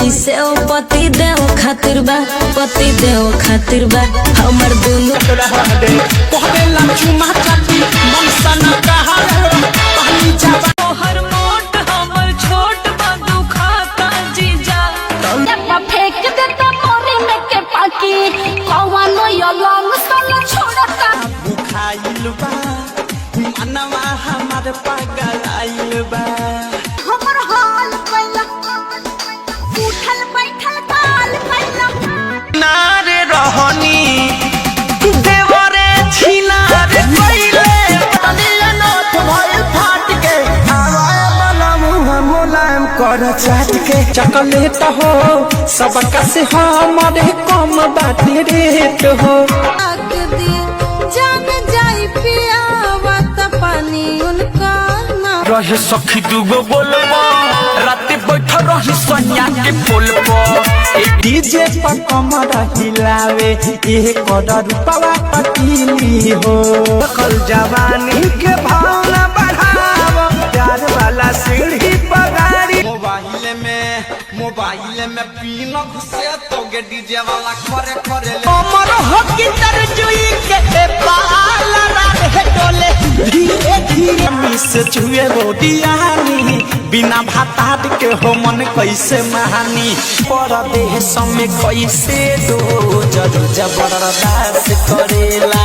कैसे ओ पति देव खातिर बा पति देव खातिर बा हमर दुनु कहबे ला चुमा चाटी मन सन कहा पहली जावा तोहर मोट हमर छोट बा दुखाता जीजा जब फेंक देता मोरे में के पाकी कौनो यो लंग सन छोड़ता बुखाइल बा मनवा हमार पागल आइल बा हमर हाल कैला उठल बैठल काल कैला नारे रहनी देवरे छिनारे कइले तनिया नोट भइल फाट के आवाए वाला मुंह मुलायम कर चाट के चॉकलेट हो सबका से हमरे कम बाटे रेट हो जान जाई पियावा त पानी उनका ना रहे सखी दुगो बोलबो रात बैठ रही सैया के पोल पर डीजे पर कमर हिलावे ए कदर रूपवा पकीली हो कल जवानी के भावना बढ़ाव प्यार वाला सीढ़ी पर गाड़ी मोबाइल में पीन घुसे तो गे डीजे वाला करे करे अमर हकी तरजुई के पाल रहे डोले धीरे धीरे मिस छुए रोडियानी बिना भाताट के हो मन कैसे महानी पर देह समय कैसे दो जरूर जबरदस्त करेला।